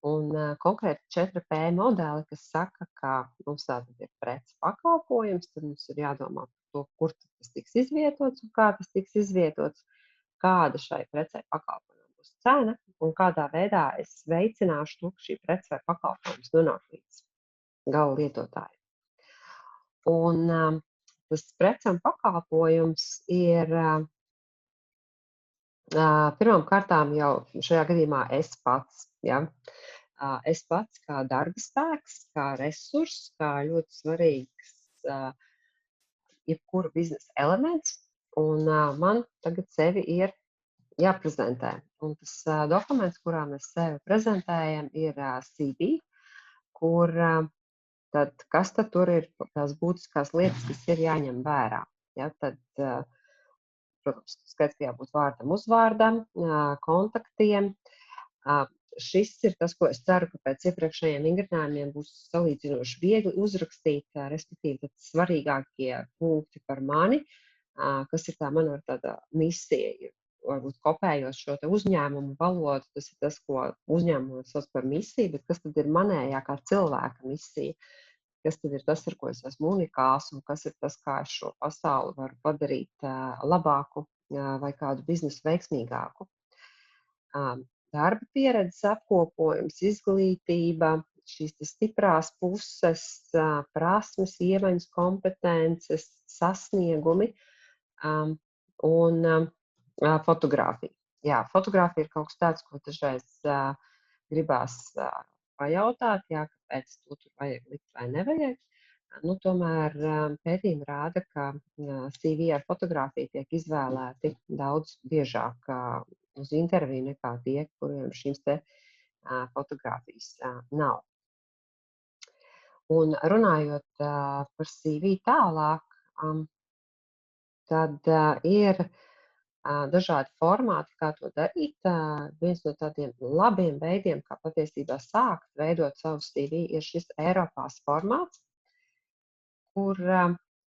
un konkrēti 4P modeli, kas saka, ka mums tātad ir prece pakalpojums, tad mums ir jādomā par to, kur tas tiks izvietots un kā tas tiks izvietots, kāda šai precei pakalpojumam būs cena un kādā veidā es veicināšu to, ka šī prece vai pakalpojums nonāk līdz gala lietotājiem. Un tas prece un pakalpojums ir pirmām kārtām jau šajā gadījumā es pats. Es pats kā darba spēks, kā resurss, kā ļoti svarīgs jebkuru biznesa elements, un man tagad sevi ir jāprezentē. Un tas dokuments, kurā mēs sevi prezentējam, ir CV, kur tad kas tad tur ir tās būtiskās lietas, kas ir jāņem vērā. Ja, tad, protams, skaidrs, ka jābūt vārdam, uzvārdam, kontaktiem. Šis ir tas, ko es ceru, ka pēc iepriekšējiem vingrinājumiem būs salīdzinoši viegli uzrakstīt, respektīvi tad svarīgākie punkti par mani, kas ir tā mana tāda misija. Varbūt kopējot šo te uzņēmumu valodu, tas ir tas, ko uzņēmumos sauc par misiju, bet kas tad ir manējā kā cilvēka misija? Kas tad ir tas, ar ko es esmu unikāls, un kas ir tas, kā es šo pasauli varu padarīt labāku vai kādu biznesu veiksmīgāku. Darba pieredzes apkopojums, izglītība, šīs stiprās puses, prasmes, iemaņas, kompetences, sasniegumi un fotogrāfija. Jā, fotogrāfija ir kaut kas tāds, ko dažreiz gribās pajautāt, kāpēc to tur vajag likt vai nevajag. Tomēr pētījumi rāda, ka CV ar fotogrāfiju tiek izvēlēti daudz biežāk uz interviju nekā tie, kuriem šīs te fotogrāfijas nav. Un runājot par CV tālāk, tad ir dažādi formāti, kā to darīt. Viens no tādiem labiem veidiem, kā patiesībā sākt veidot savu CV, ir šis Eiropās formāts, kur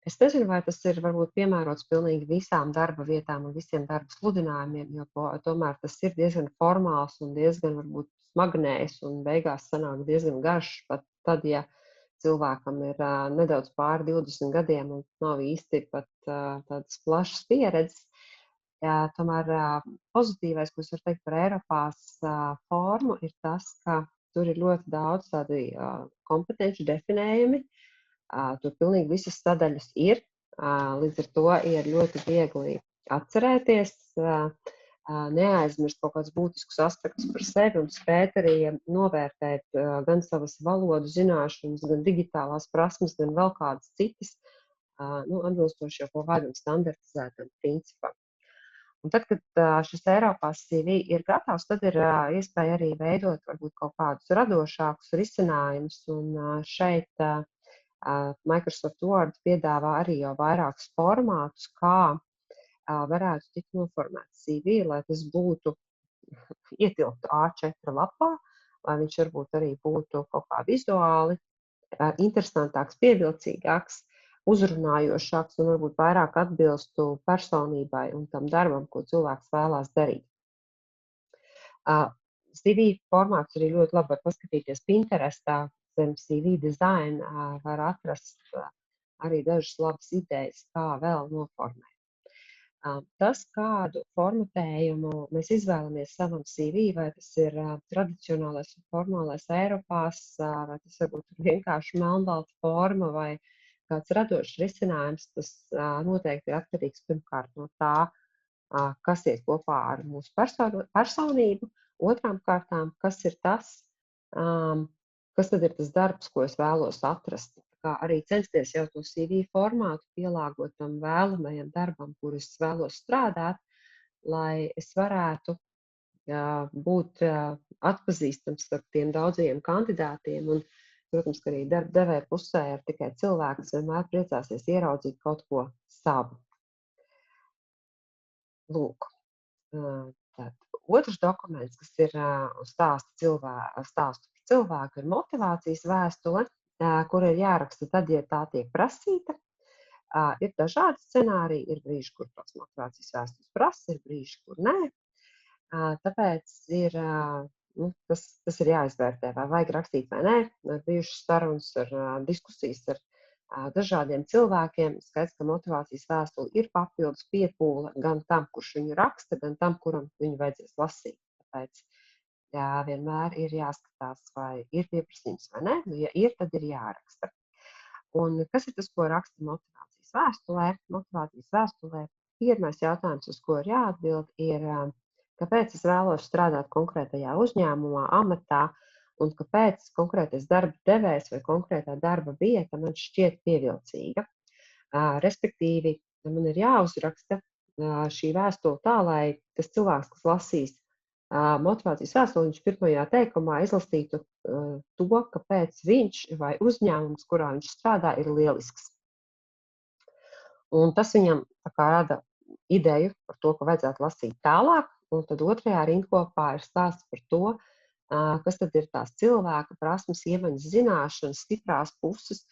es nezinu, vai tas ir varbūt piemērots pilnīgi visām darba vietām un visiem darba sludinājumiem, jo tomēr tas ir diezgan formāls un diezgan varbūt smagnējs un beigās sanāk diezgan garš, pat tad, ja cilvēkam ir nedaudz pāri 20 gadiem un nav īsti pat tādas plašas pieredzes. Tomēr pozitīvais, ko es varu teikt par Eiropās formu, ir tas, ka tur ir ļoti daudz tādi kompetenci definējumi. Tur pilnīgi visas sadaļas ir, līdz ar to ir ļoti viegli atcerēties, neaizmirst kaut kādus būtiskus aspektus par sevi un spēt arī novērtēt gan savas valodu zināšanas, gan digitālās prasmes, gan vēl kādas citas, atbilstoši jau kaut kādam standartizētam principam. Un tad, kad šis Eiropās CV ir gatavs, tad ir iespēja arī veidot varbūt kaut kādus radošākus risinājumus, un šeit Microsoft Word piedāvā arī jau vairākus formātus, kā varētu tikt noformēts CV, lai tas būtu ietilptu A4 lapā, lai viņš varbūt arī būtu kaut kā vizuāli interesantāks, pievilcīgāks, uzrunājošāks un varbūt vairāk atbilstu personībai un tam darbam, ko cilvēks vēlās darīt. CV formāts arī ļoti labi var paskatīties Pinterestā. Zem CV design var atrast arī dažas labas idejas, kā vēl noformēt. Tas, kādu formatējumu mēs izvēlamies savam CV, vai tas ir tradicionālais un formālais Eiropās, vai tas varbūt vienkārši melnbalta forma vai kāds radošs risinājums, tas noteikti ir atkarīgs pirmkārt no tā, kas iet kopā ar mūsu personību, otrām kārtām, kas ir tas, kas tad ir tas darbs, ko es vēlos atrast. Kā arī censties jau to CV formātu pielāgot tam vēlamajam darbam, kur es vēlos strādāt, lai es varētu būt atpazīstams starp tiem daudzajiem kandidātiem. Un, protams, ka arī darba devēja pusē ir tikai cilvēks, vienmēr priecāsies ieraudzīt kaut ko savu. Lūk. Tad otrs dokuments, kas ir stāstu par cilvēku, ir motivācijas vēstule, kur ir jāraksta tad, ja tā tiek prasīta. Ir dažādi scenāriji, ir brīži, kur tos motivācijas vēstules prasa, ir brīži, kur nē. Tāpēc ir, tas ir jāizvērtē, vai vajag rakstīt vai nē. Ir bijušas sarunas ar diskusijas ar dažādiem cilvēkiem. Skaidrs, ka motivācijas vēstule ir papildus piepūle gan tam, kurš viņu raksta, gan tam, kuram viņu vajadzēs lasīt. Tāpēc vienmēr ir jāskatās, vai ir pieprasījums vai nē. Ja ir, tad ir jāraksta. Un kas ir tas, ko raksta motivācijas vēstulē? Motivācijas vēstulē pirmais jautājums, uz ko ir jāatbild, ir, kāpēc es vēlos strādāt konkrētajā uzņēmumā, amatā, un kāpēc konkrētais darba devējs vai konkrētā darba vieta man šķiet pievilcīga. Respektīvi, man ir jāuzraksta šī vēstule tā, lai tas cilvēks, kas lasīs motivācijas vēstuli, viņš pirmajā teikumā izlasītu to, kāpēc viņš vai uzņēmums, kurā viņš strādā, ir lielisks. Un tas viņam tā kā rada ideju par to, ka vajadzētu lasīt tālāk, un tad otrajā rindkopā ir stāsts par to, kas tad ir tās cilvēka prasmes, iemaņas, zināšanas, stiprās puses,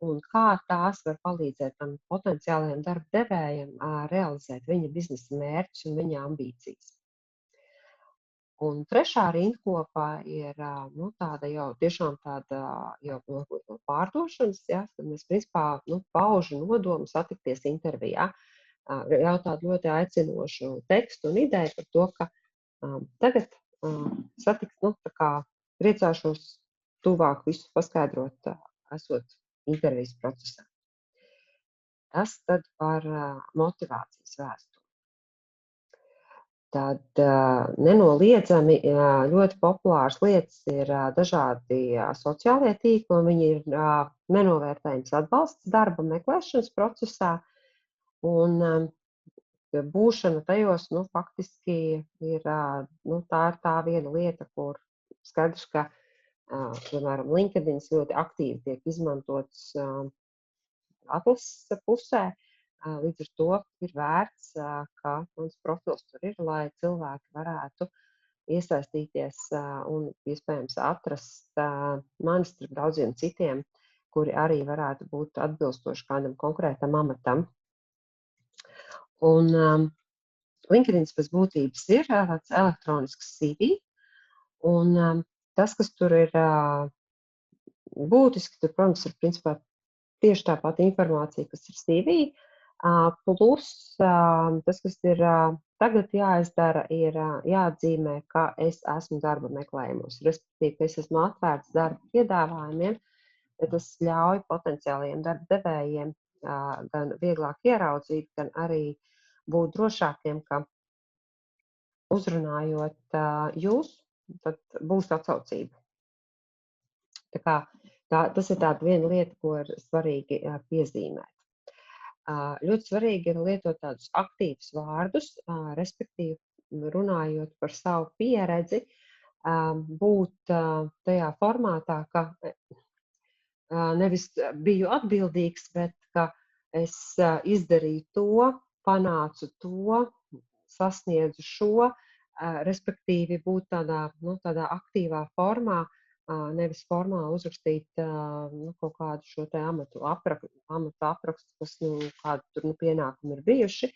un kā tās var palīdzēt tam potenciālajiem darba devējiem realizēt viņa biznesa mērķus un viņa ambīcijas. Un trešā rindkopā ir tāda jau tiešām tāda jau pārdošanas, kad mēs principā paužu nodomu satikties intervijā. Jau tādu ļoti aicinošu tekstu un ideju par to, ka tagad satiks, priecāšos tuvāk visu paskaidrot, esot intervijas procesā. Tas tad par motivācijas vēstuli. Tad nenoliedzami ļoti populāras lietas ir dažādi sociālie tīkli, un viņi ir nenovērtējams atbalsts darba meklēšanas procesā, un būšana tajos, faktiski ir, tā ir tā viena lieta, kur skaidrs, ka, piemēram, LinkedIn ļoti aktīvi tiek izmantots atlases pusē. Līdz ar to ir vērts, ka mans profils tur ir, lai cilvēki varētu iesaistīties un iespējams atrast mani starp daudziem citiem, kuri arī varētu būt atbilstoši kādam konkrētam amatam. Un LinkedIn pēc būtības ir tāds elektronisks CV, un tas, kas tur ir būtiski, tur, protams, ir principā tieši tā pati informācija, kas ir CV, plus tas, kas ir tagad jāizdara, ir jāatzīmē, ka es esmu darba meklējumos, respektīvi, ka es esmu atvērts darba piedāvājumiem, bet tas ļauj potenciālajiem darba devējiem gan vieglāk ieraudzīt, gan arī būt drošākiem, ka uzrunājot jūs, tad būs atsaucība. Tas ir tāda viena lieta, ko ir svarīgi piezīmēt. Ļoti svarīgi ir lietot tādus aktīvus vārdus, respektīvi runājot par savu pieredzi, būt tajā formātā, ka nevis biju atbildīgs, bet ka es izdarīju to, panācu to, sasniedzu šo, respektīvi būt tādā aktīvā formā, nevis formāli uzrakstīt kaut kādu šo te amatu aprakstu, kas kādu tur pienākumi ir bijuši,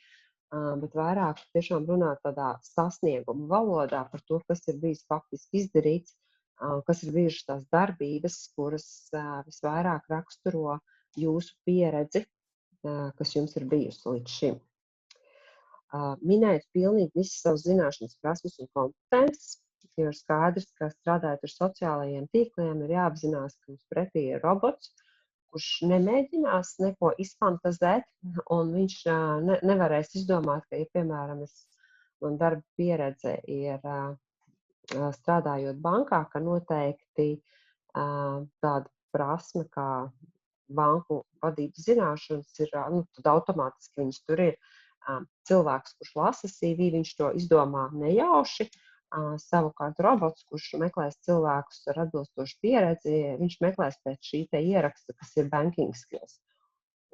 bet vairāk tiešām runāt tādā sasnieguma valodā par to, kas ir bijis faktiski izdarīts, kas ir bijušas tās darbības, kuras visvairāk raksturo jūsu pieredzi, kas jums ir bijusi līdz šim. Minēt pilnīgi visas savas zināšanas, prasmes un kompetences, jo ir skaidrs, ka strādājot ar sociālajiem tīkliem, ir jāapzinās, ka mums pretī ir robots, kurš nemēģinās neko izfantazēt, un viņš nevarēs izdomāt, ka, ja, piemēram, man darba pieredze ir strādājot bankā, ka noteikti tāda prasme kā banku vadības zināšanas ir, tad automātiski viņš tur ir. Cilvēks, kurš lasa CV, viņš to izdomā nejauši. Savukārt robots, kurš meklēs cilvēkus ar atbilstošu pieredzi, viņš meklēs pēc šī te ieraksta, kas ir banking skills.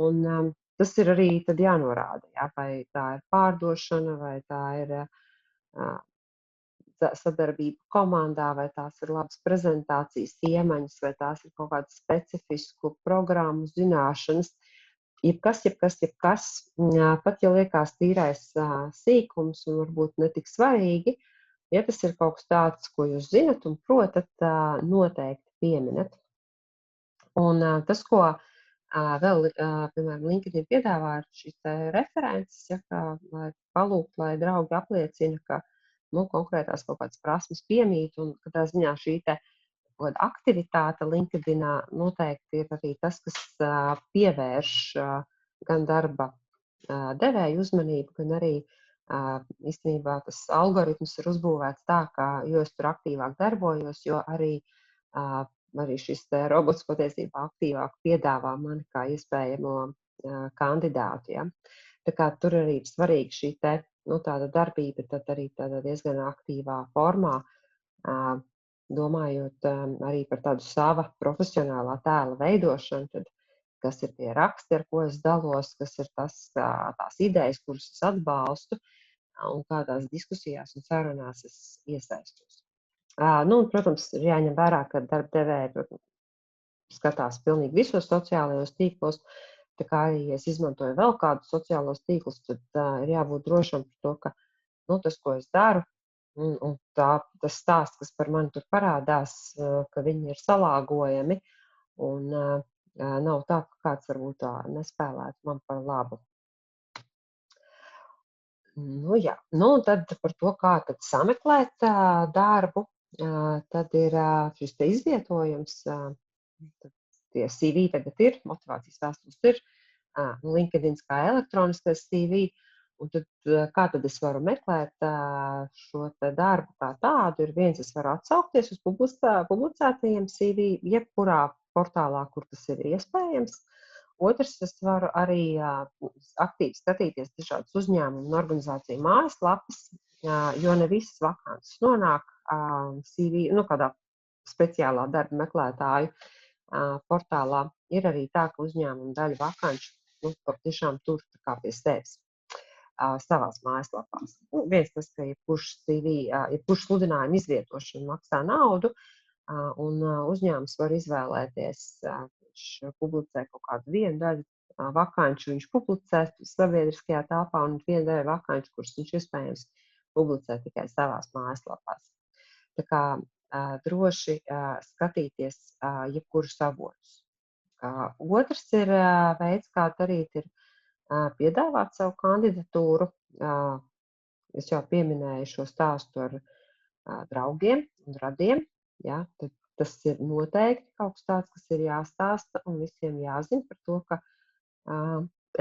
Un tas ir arī tad jānorāda, vai tā ir pārdošana, vai tā ir sadarbība komandā, vai tās ir labas prezentācijas iemaņas, vai tās ir kaut kādas specifisku programmu zināšanas. Jebkas, pat ja liekas tīrais sīkums un varbūt netik svarīgi, ja tas ir kaut kas tāds, ko jūs zinat un protat, noteikti pieminat. Un tas, ko vēl, piemēram, LinkedIn piedāvā ir šīs references, lai palūgt, lai draugi apliecina, ka konkrētās kaut kādas prasmes piemīt, un katrā ziņā šī te aktivitāte LinkedInā noteikti ir arī tas, kas pievērš gan darba devēju uzmanību, gan arī īstenībā tas algoritms ir uzbūvēts tā, ka jo es tur aktīvāk darbojos, jo arī Arī šis robots patiesībā aktīvāk piedāvā mani kā iespējamo kandidātu. Ja? Tā kā tur arī ir svarīga šī tāda darbība, tad arī tādā diezgan aktīvā formā, domājot arī par tādu sava profesionālā tēla veidošanu, tad kas ir tie raksti, ar ko es dalos, kas ir tās idejas, kuras es atbalstu, un kādās diskusijās un sarunās es iesaistos. Protams, ir jāņem vērā, ka darba devēji skatās pilnīgi visos sociālajos tīklos, tā kā arī, ja es izmantoju vēl kādus sociālos tīklus, tad ir jābūt drošam par to, ka tas, ko es daru, un tas stāsts, kas par mani tur parādās, ka viņi ir salāgojami, un nav tā, ka kāds varbūt nespēlētu man par labu. Jā. Tad par to, kā tad sameklēt darbu, tad ir šis te izvietojums, tie CV tagad ir, motivācijas vēstules ir, LinkedIn kā elektroniskais CV, un tad kā tad es varu meklēt šo te darbu kā tādu, ir viens, es varu atsaukties uz publicētajiem CV, jebkurā portālā, kur tas ir iespējams. Otrs, es varu arī aktīvi skatīties dažādas uzņēmumu un organizāciju mājaslapas, jo ne visas vakances nonāk CV, kādā speciālā darba meklētāju portālā. Ir arī tā, ka uzņēmumu daļa vakanču patiešām tur kā pie sevis savās mājaslapās. Viens tas, ka jebkurš CV, jebkurš sludinājuma izvietošana maksā naudu, un uzņēmums var izvēlēties, viņš publicē kaut kādu vienu daļu vakanču, viņš publicē sabiedriskajā telpā, un vienu daļu vakanču, kuras viņš iespējams publicē tikai savās mājaslapās. Tā kā droši skatīties jebkurus avotus. Otrs ir veids, kā darīt, ir piedāvāt savu kandidatūru. Es jau pieminēju šo stāstu ar draugiem un radiem. Ja, tad tas ir noteikti kaut kas tāds, kas ir jāstāsta un visiem jāzina par to, ka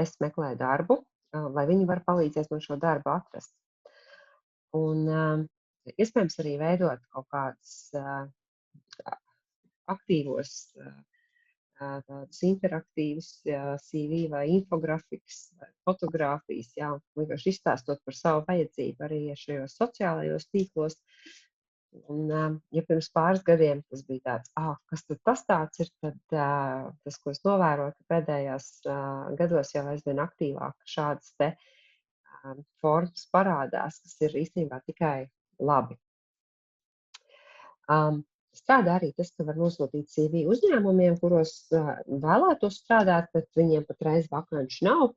es meklēju darbu, lai viņi var palīdzēt man šo darbu atrast. Un iespējams arī veidot kaut kādus aktīvos, tādus interaktīvus CV vai infografikas vai fotogrāfijas, vienkārši izstāstot par savu vajadzību arī šajos sociālajos tīklos. Un, ja pirms pāris gadiem tas bija tāds, kas tad tas tāds ir, tad tas, ko es novēroju, ka pēdējās gados jau aizvien aktīvāk šādas te formas parādās, kas ir īstenībā tikai labi. Strādā arī tas, ka var nosūtīt CV uzņēmumiem, kuros vēlētos strādāt, bet viņiem patreiz vakanču nav.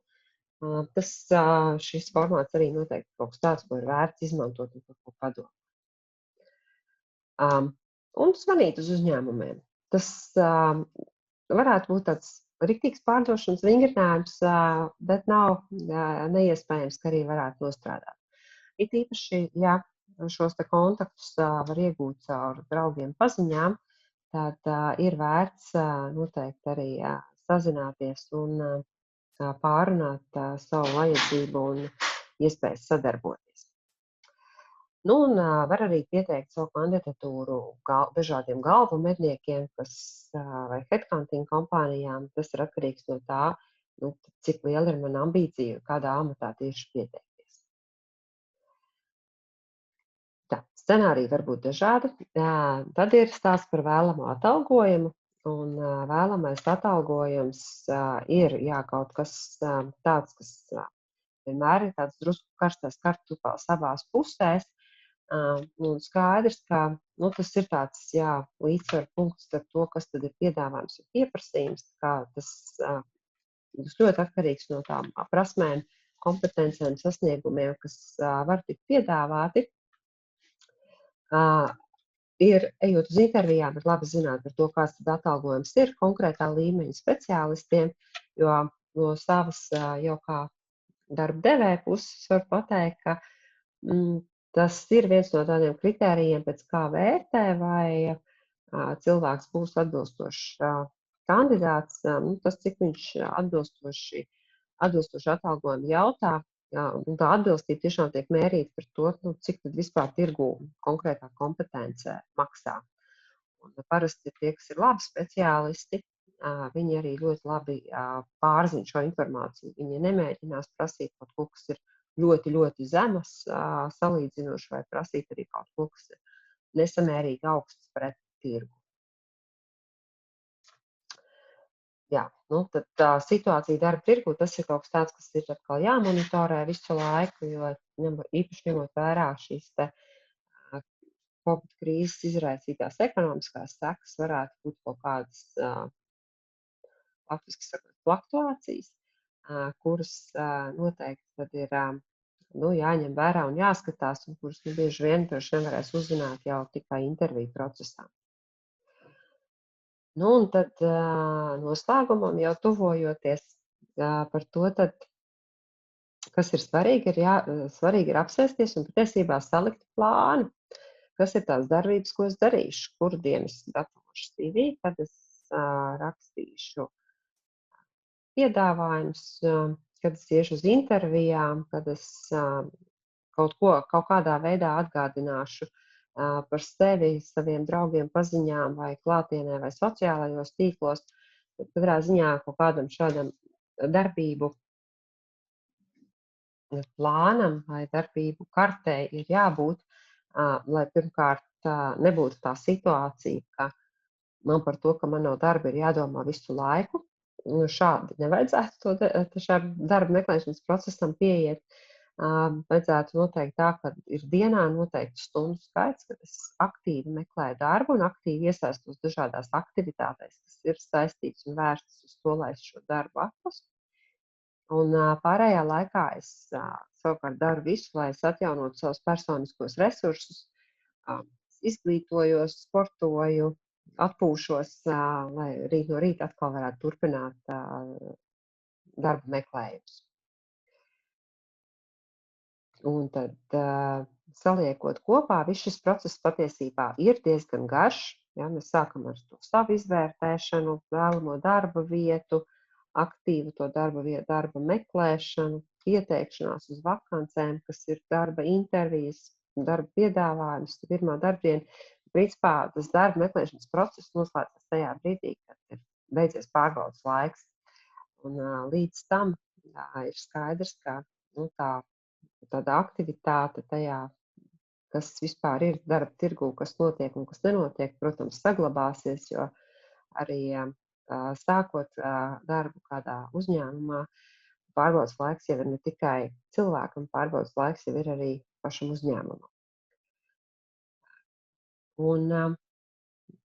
Šis formāts arī noteikti kaut kas tāds, ko ir vērts izmantot un par ko padomāt. Un zvanīt uz uzņēmumiem. Tas varētu būt tāds riktīgs pārdošanas vingrinājums, bet nav neiespējams, ka arī varētu nostrādāt. It īpaši, ja šos te kontaktus var iegūt caur draugiem paziņām, tad ir vērts noteikti arī sazināties un pārunāt savu vajadzību un iespējas sadarboties. Un var arī pieteikt savu kandidatūru dažādiem galvu medniekiem, vai headhunting kompānijām. Tas ir atkarīgs no tā, cik liela ir mana ambīcija, kādā amatā tieši pieteikties. Scenāriji var būt dažādi. Tad ir stāsts par vēlamo atalgojumu, un vēlamais atalgojums ir kaut kas tāds, kas vienmēr ir tāds drusku karstais kartupēls abās pusēs. Un skaidrs, ka tas ir tāds līdzsvaru punkts starp to, kas tad ir piedāvājums un pieprasījums. Tas būs ļoti atkarīgs no tām prasmēm, kompetencēm, sasniegumiem, kas var tikt piedāvāti. Ejot uz intervijām, ir labi zināt par to, kāds tad atalgojums ir konkrētā līmeņa speciālistiem, jo no savas jau kā darba devēja puses var pateikt, ka tas ir viens no tādiem kritērijiem, pēc kā vērtē, vai cilvēks būs atbilstošs kandidāts, tas, cik viņš atbilstoši atalgojumu jautā, un tā atbilstība tiešām tiek mērīta par to, cik tad vispār tirgū konkrētā kompetence maksā. Un parasti tie, kas ir labi speciālisti, viņi arī ļoti labi pārzina šo informāciju. Viņi nemēģinās prasīt kaut ko, kas ir ļoti, ļoti zemas salīdzinoši, vai prasīt arī kaut ko, kas ir nesamērīgi augsts pret tirgu. Jā, tad tā situācija darba tirgu, tas ir kaut kas tāds, kas ir atkal jāmonitorē visu laiku, jo īpaši ņemot vērā šīs te Covid krīzes izraisītās ekonomiskās sekas varētu būt kaut kādas, latviski sakot, fluktuācijas, kuras noteikti tad ir jāņem vērā un jāskatās, un kuras bieži vien nevarēs uzzināt jau tikai interviju procesā. Un tad noslēgumam jau tuvojoties par to, tad, kas ir svarīgi, svarīgi ir apsēsties un patiesībā salikt plānu. Kas ir tās darbības, ko es darīšu, kuru dienu es gatavošu CV, kad es rakstīšu piedāvājumus, kad es iešu uz intervijām, kad es kaut kādā veidā atgādināšu par sevi, saviem draugiem, paziņām vai klātienē vai sociālajos tīklos. Katrā ziņā kaut kādam šādam darbību plānam vai darbību kartei ir jābūt, lai pirmkārt nebūtu tā situācija, ka man par to, ka man nav darba, ir jādomā visu laiku. Šādi nevajadzētu šādu darba meklēšanas procesam pieiet. Vajadzētu noteikt tā, ka ir dienā noteikti stundu skaits, kad es aktīvi meklēju darbu un aktīvi iesaistos dažādās aktivitātēs, kas ir saistīts un vērstas uz to, lai es šo darbu atrastu. Un pārējā laikā es savukārt daru visu, lai es atjaunotu savus personiskos resursus, izglītojos, sportoju, atpūšos, lai rīt no rīta atkal varētu turpināt darba meklējumus. Un tad, saliekot kopā, viss šis process patiesībā ir diezgan garš. Ja, mēs sākam ar to savu izvērtēšanu, vēlamo darba vietu, aktīvu to darba meklēšanu, ieteikšanās uz vakancēm, kas ir darba intervijas, darba piedāvājums, pirmā darbdiena. Principā tas darba meklēšanas process noslēdzas tajā brīdī, kad ir beidzies pārbaudas laiks. Un līdz tam ir skaidrs, ka tāda aktivitāte tajā, kas vispār ir darba tirgū, kas notiek un kas nenotiek, protams, saglabāsies, jo arī sākot darbu kādā uzņēmumā, pārbaudas laiks jau ir ne tikai cilvēkam, pārbaudas laiks jau ir arī pašam uzņēmumam. Un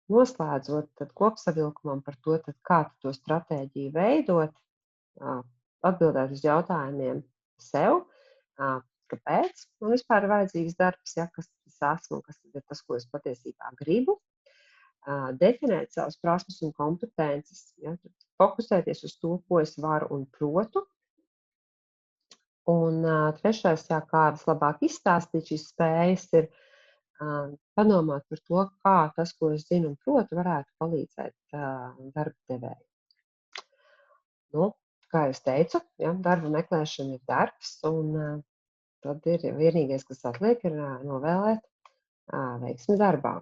noslēdzot tad kopsavilkumam par to, tad kā to stratēģiju veidot, atbildēt uz jautājumiem sev, kāpēc man vispār ir vajadzīgs darbs, ja, kas tas esmu, kas ir tas, ko es patiesībā gribu. Definēt savas prasmes un kompetences, ja, fokusēties uz to, ko es varu un protu. Un trešais, kā vislabāk izstāstīt šīs spējas, ir padomāt par to, kā tas, ko es zinu un protu, varētu palīdzēt darba devēju. Kā es teicu, ja, darba meklēšana ir darbs, un tad ir vienīgais, kas atliek, ir novēlēt veiksmi darbā.